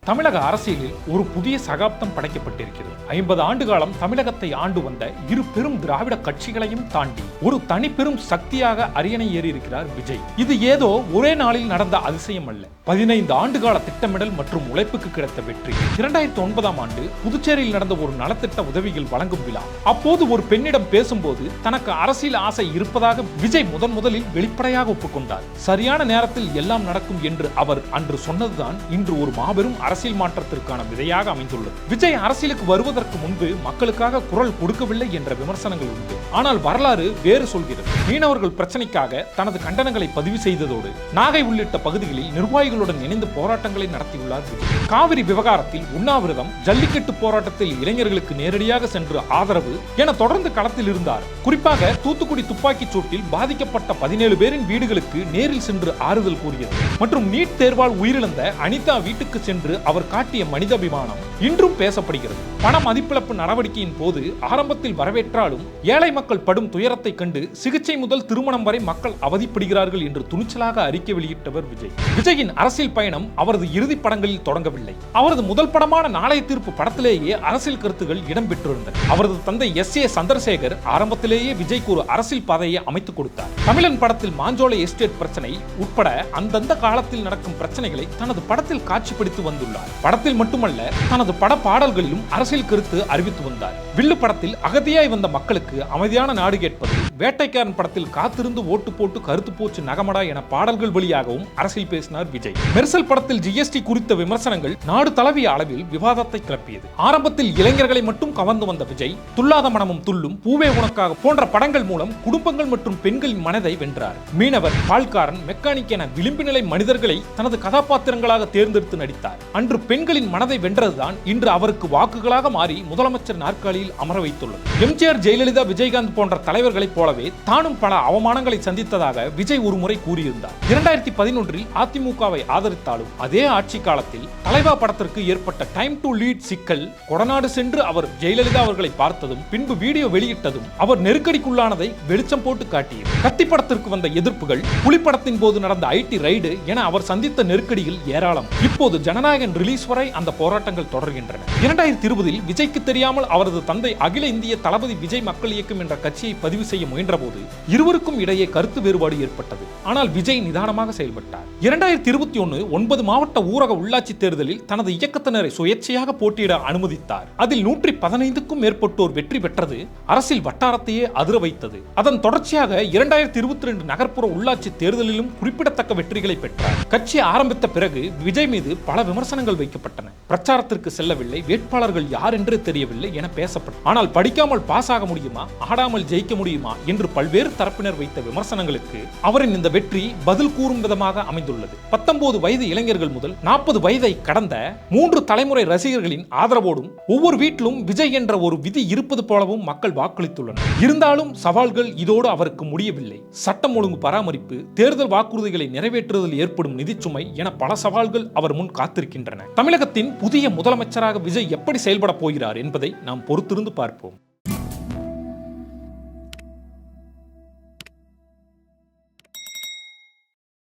தமிழக அரசியலில் ஒரு புதிய சகாப்தம் படைக்கப்பட்டிருக்கிறது. 50 ஆண்டு காலம் தமிழகத்தை ஆண்டு வந்த இரு பெரும் திராவிட கட்சிகளையும் தாண்டி ஒரு தனி பெரும் சக்தியாக அரியணை ஏறி இருக்கிறார் விஜய். இது ஏதோ ஒரே நாளில் நடந்த அதிசயம் அல்ல. 15 ஆண்டு கால திட்டமிடல் மற்றும் உழைப்புக்கு கிடைத்த வெற்றி. 2009ஆம் ஆண்டு புதுச்சேரியில் நடந்த ஒரு நலத்திட்ட உதவிகள் வழங்கும் விழா. அப்போது ஒரு பெண்ணிடம் பேசும்போது தனக்கு அரசியல் ஆசை இருப்பதாக விஜய் முதலில் வெளிப்படையாக ஒப்புக்கொண்டார். சரியான நேரத்தில் எல்லாம் நடக்கும் என்று அவர் அன்று சொன்னதுதான் இன்று ஒரு மாபெரும் அரசியல் மாற்றத்திற்கான விதையாக அமைந்துள்ளது. விஜய் அரசியலுக்கு வருவதற்கு முன்பு மக்களுக்காக குரல் கொடுக்கவில்லை என்ற விமர்சனங்கள் உண்டு. ஆனால் வரலாறு வேறு சொல்கிறது. மீனவர்கள் பிரச்சனைக்காக தனது கண்டனங்களை பதிவு செய்ததோடு நாகை உள்ளிட்ட பகுதிகளில் நிர்வாகிகளுடன் இணைந்து போராட்டங்களை நடத்தியுள்ளார் விஜய். காவிரி விவகாரத்தில் உண்ணாவிரதம், ஜல்லிக்கட்டு போராட்டத்தில் இளைஞர்களுக்கு நேரடியாக சென்று ஆதரவு என தொடர்ந்து களத்தில் இருந்தார். குறிப்பாக தூத்துக்குடி துப்பாக்கி சூட்டில் பாதிக்கப்பட்ட 17 பேரின் வீடுகளுக்கு நேரில் சென்று ஆறுதல் கூறியது மற்றும் நீட் தேர்வால் உயிரிழந்த அனிதா வீட்டுக்கு சென்று அவர் காட்டிய மனிதாபிமானம் இன்றும் பேசப்படுகிறது. பண மதிப்பிழப்பு நடவடிக்கையின் போது ஆரம்பத்தில் வரவேற்றாலும் ஏழை மக்கள் படும் துயரத்தை கண்டு சிகிச்சை முதல் திருமணம் வரை மக்கள் அவதிப்படுகிறார்கள் என்று துணிச்சலாக அறிக்கை வெளியிட்டவர் விஜய். விஜயின் அரசியல் பயணம் அவரது இறுதி படங்களில் தொடங்கவில்லை. அவரது முதல் படமான நாளைய தீர்ப்பு படத்திலேயே அரசியல் கருத்துகள் இடம்பெற்றிருந்தன. அவரது தந்தை S.A. சந்திரசேகர் ஆரம்பத்திலேயே விஜய்க்கு ஒரு அரசியல் பாதையை அமைத்துக் கொடுத்தார். தமிழன் படத்தில் மாஞ்சோலை எஸ்டேட் பிரச்சனை உட்பட அந்தந்த காலத்தில் நடக்கும் பிரச்சனைகளை தனது படத்தில் காட்சிப்படுத்தி வந்துள்ளார். படத்தில் மட்டுமல்ல, தனது பட பாடல்களிலும் அரசியல் கருத்து அறிவித்து வந்தார். வில்லு படத்தில் அகதியாய் வந்த மக்களுக்கு அமைதியான நாடு கேட்பது, வேட்டைக்காரன் படத்தில் காத்திருந்து ஓட்டு போட்டு கருத்து போச்சு நகமடா என பாடல்கள் வழியாகவும் அரசியல் பேசினார் விஜய். மெர்சல் படத்தில் GST குறித்த விமர்சனங்கள் நாடு தழுவிய அளவில் விவாதத்தை கிளப்பியது. ஆரம்பத்தில் இளைஞர்களை மட்டும் கவர்ந்து வந்த விஜய் துல்லாத மனமும் துள்ளும், பூவே உனக்காக போன்ற படங்கள் மூலம் குடும்பங்கள் மற்றும் பெண்களின் மனதை வென்றார். மீனவர், பால்காரன், மெக்கானிக் என விளிம்பு நிலை மனிதர்களை தனது கதாபாத்திரங்களாக தேர்ந்தெடுத்து நடித்தார். அன்று பெண்களின் மனதை வென்றதுதான் இன்று அவருக்கு வாக்குகளாக மாறி முதலமைச்சர் நாற்காலியில் அமர வைத்துள்ளது. எம்ஜிஆர், ஜெயலலிதா, விஜயகாந்த் போன்ற தலைவர்களைப் போலவே தானும் பல அவமானங்களை சந்தித்ததாக விஜய் ஒருமுறை கூறியிருந்தார். 2011இல் அதிமுகவை ஆதரித்தாலும் அதே ஆட்சி காலத்தில் தலைவா படத்திற்கு ஏற்பட்ட டைம் டு லீட் சிக்கல், கொடநாடு சென்று அவர் ஜெயலலிதா அவர்களை பார்த்ததும் பின்பு வீடியோ வெளியிட்டதும் அவர் நெருக்கடிக்குள்ளானதை வெளிச்சம் போட்டு காட்டியது. கத்தி படத்திற்கு வந்த எதிர்ப்புகள், புலி படத்தின் போது நடந்த IT ரைடு என அவர் சந்தித்த நெருக்கடிகள் ஏராளம். இப்போது ஜனநாயகன் ரிலீஸ் வரை அந்த போராட்டங்கள் தொடர்கின்றன. 2020இல் விஜய்க்கு தெரியாமல் அவரது தந்தை அகில இந்திய தளபதி விஜய் மக்கள் இயக்கம் என்ற கட்சியை பதிவு செய்ய முயன்ற போது இருவருக்கும் இடையே கருத்து வேறுபாடு ஏற்பட்டது. ஆனால் விஜய் நிதானமாக செயல்பட்டார். 2021 9 மாவட்ட ஊரக உள்ளாட்சி தேர்தலில் தனது இயக்கத்தினரை சுயேட்சையாக போட்டியிட அனுமதித்தார். அதில் 115க்கும் மேற்பட்டோர் வெற்றி பெற்றது அரசியல் வட்டாரத்தையே அதிர வைத்தது. அதன் தொடர்ச்சியாக 2022 நகர்ப்புற உள்ளாட்சி தேர்தலிலும் குறிப்பிடத்தக்க வெற்றிகளை பெற்றார். கட்சி ஆரம்பித்த பிறகு விஜய் மீது பல விமர்சனங்கள் வைக்கப்பட்டன. பிரச்சாரத்திற்கு செல்லவில்லை, வேட்பாளர்கள் யார் என்று தெரியவில்லை என பேசப்பட்டது. ஆனால் படிக்காமல் பாஸ் ஆக முடியுமா, ஆடாமல் ஜெயிக்க முடியுமா என்று பல்வேறு தரப்பினர் வைத்த விமர்சனங்களுக்கு அவரின் இந்த வெற்றி பதில் கூறும் விதமாக அமைந்துள்ளது. 19 வயது இளைஞர்கள் முதல் 40 வயதை கடந்த 3 தலைமுறை ரசிகர்களின் ஆதரவோடும் ஒவ்வொரு வீட்டிலும் விஜய் என்ற ஒரு விதி இருப்பது போலவும் மக்கள் வாக்களித்துள்ளனர். இருந்தாலும் சவால்கள் இதோடு அவருக்கு முடியவில்லை. சட்டம் ஒழுங்கு பராமரிப்பு, தேர்தல் வாக்குறுதிகளை நிறைவேற்றுவதில் ஏற்படும் நிதிச்சுமை என பல சவால்கள் அவர் முன் காத்திருக்கின்றன. தமிழகத்தின் புதிய முதலமைச்சராக விஜய் எப்படி செயல்பட போகிறார் என்பதை நாம் பொறுத்திருந்து பார்ப்போம்.